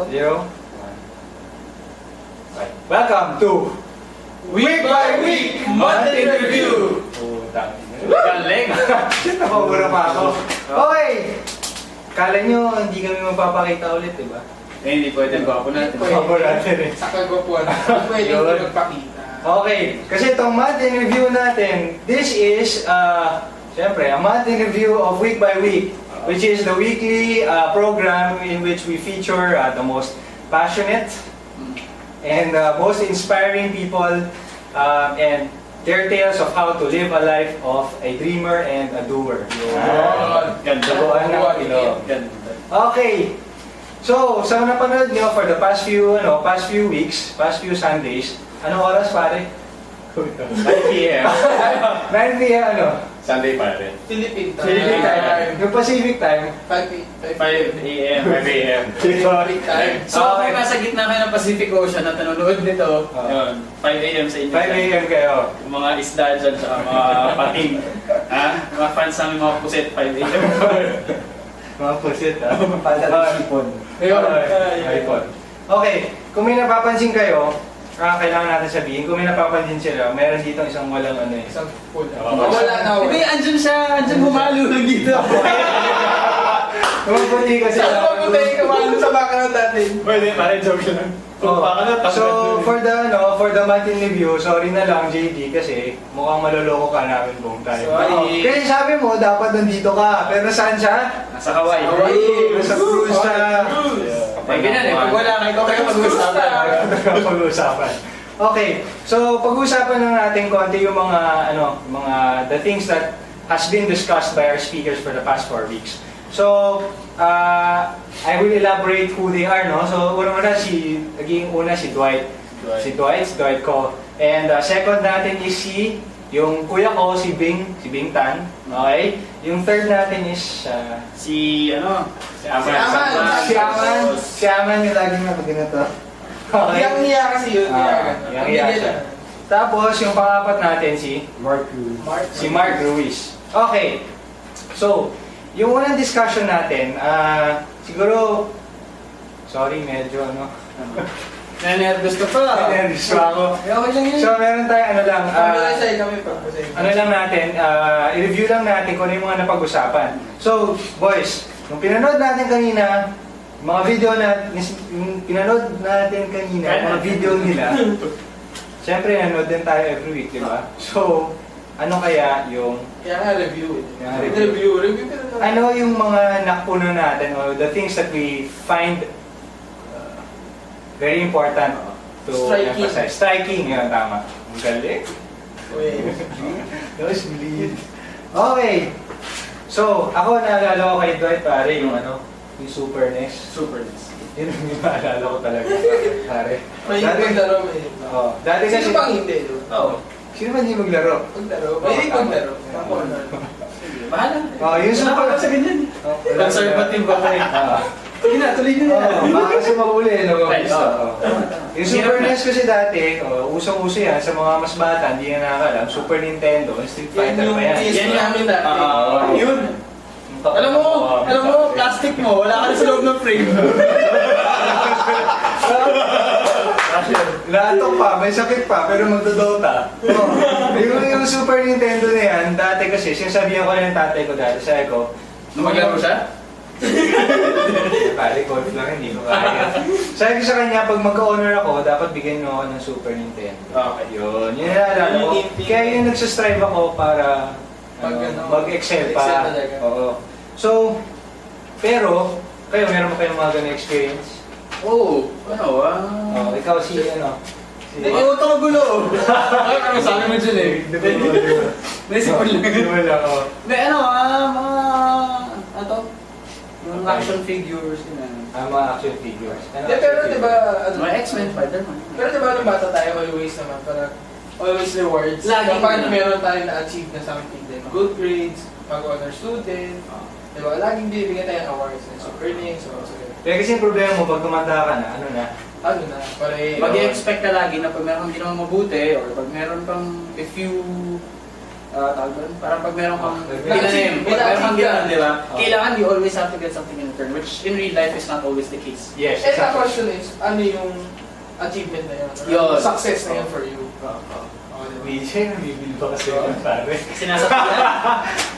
0, 1. Okay. Welcome to Week by Week Month in Review! Galing! Nakabura pa ako. Okay! Kala nyo, hindi kami magpapakita ulit, di ba? Eh, hindi pwede. Gwapo natin. Gwapo natin eh. Sa kagwapuan, hindi pwede Yun. hindi magpakita. Okay, kasi itong month in review natin, this is, syempre, a month in review of Week by Week, which is the weekly program in which we feature the most passionate and most inspiring people and their tales of how to live a life of a dreamer and a doer. Ganda. Buwan ng ilog. Ganda. Okay. So, sa napanood nyo for the past few weeks, past few Sundays, anong oras pare? 9 p.m. 9 p.m. ano? Sunday pa rin. Philippine time. Philippine time. Yung Pacific time. 5 a.m. 5 a.m. Philippine time. So, kung nasa gitna kayo ng Pacific Ocean at nanonood nito, yun, 5 a.m. sa inyo. 5 a.m. kayo. Yung mga isda dyan, tsaka mga pating. Ha? Mga fans namin mga puset, 5 a.m. Mga pusit, ha? Padala sipon. Ayun. iPhone. Okay, kung may napapansin kayo, kailangan natin sabihin, kung may napapansin sila, meron dito isang walang ano eh. Isang full. Oo. Wala na. Hindi, andyan siya. Andyan humalo lang dito. Mabuti kasi. Saan mo punta yung kamalo sa background natin? Pwede, pare, joke lang. So, for the month in review, sorry na lang JD kasi mukhang maloloko ka namin buong time. Sorry. Kasi sabi mo, dapat nandito ka. Pero saan siya? Nasa Hawaii. Nasa cruise siya. Ay, ganyan eh. Pag wala kayo, kayo mag-uusapan. Pag-uusapan. Okay, so pag-uusapan lang natin konti yung the things that has been discussed by our speakers for the past 4 weeks. So, I will elaborate who they are, no? So, una si Dwight. Si Dwight ko. And second natin is yung kuya ko, si Bing Tan. Okay? Yung third natin is Si Aman yung laging napaginato. Okay? Iyang-iya kasi yun. Yang-iya siya. Tapos, yung pangapat natin si Mark Ruiz. Okay. So, yung unang discussion natin, siguro, sorry, medyo Nanervous ka pa. nervous pa ako. Okay lang yun. So, meron tayong Pambalasay kami pa. lang natin, i-review lang natin kung ano yung mga napag-usapan. So, boys, yung pinanood natin kanina, mga video mga video nila, syempre nanood din tayo every week, di ba? So, ano kaya yung Kaya nga review. Review. Review ka na. ano yung mga nakuno natin or the things that we find very important to Striking. emphasize. Striking, yun, tama. Ang galing. Nosebleed. Okay. So, ako naalala ko kay Dwight pare yung yung Super NES. Superness. Yun yung naalala ko talaga pare. May paglaro may. Dati kasi Sino bang hindi doon? Oo. Sino ba hindi maglaro? Paglaro. May paglaro. Bahala. Yung Super Sa ganyan. Conservative ba kayo? Sige na, tuloy nyo na. Baka kasi mahuli, no? Right, Yung Super NES kasi dati, usong-uso yan sa mga mas bata, hindi na nakakalam. Super Nintendo, Street Fighter pa yan. Yan yung namin dati. Yun. Alam mo, plastic mo, wala ka na sa loob ng frame. Latok pa, may sakit pa, pero magdodota. Yung Super Nintendo na yan, dati kasi, sinasabihan ko na ng tatay ko dati, sabi ko, Maglaro siya? pare, golf lang, hindi ko kaya. Sabi ko sa kanya, pag magka-honor ako, dapat bigyan mo ako ng Super Nintendo. Okay. Yun naalala ko. Kaya yung nagsastrive ako para mag-excel pa. Excel talaga. Oo. So, pero, meron mo kayong mga ganang experience? Oo. Ikaw si Huwag ka magulo. Ano sabi mo dyan eh? Naisip ko lang. Hindi, mga action figures, mga action figures. Pero diba, mga X-Men, Spider-Man. Pero diba nung bata tayo, always naman, parang always rewards. Laging Kapag ganun. meron tayong na-achieve na something din, good grades, pag-honor student, diba, laging bibigyan tayo ng awards, super names, so Kaya kasi yung problema mo, pag tumanda ka na, Mag-i-expect ka lagi na pag meron kang ginawang mabuti or pag meron kang, if you tawag doon? Parang pag meron kang May meron kang ginawa, di ba? Oh. Kailangan you always have to get something in return, which in real life is not always the case. Yes, And the exactly. question is, ano yung achievement na yun? Yun. Success na yun for you. Oo. Okay, diba? DJ, nabibil ba kasi yun, pare? Sinasabihan.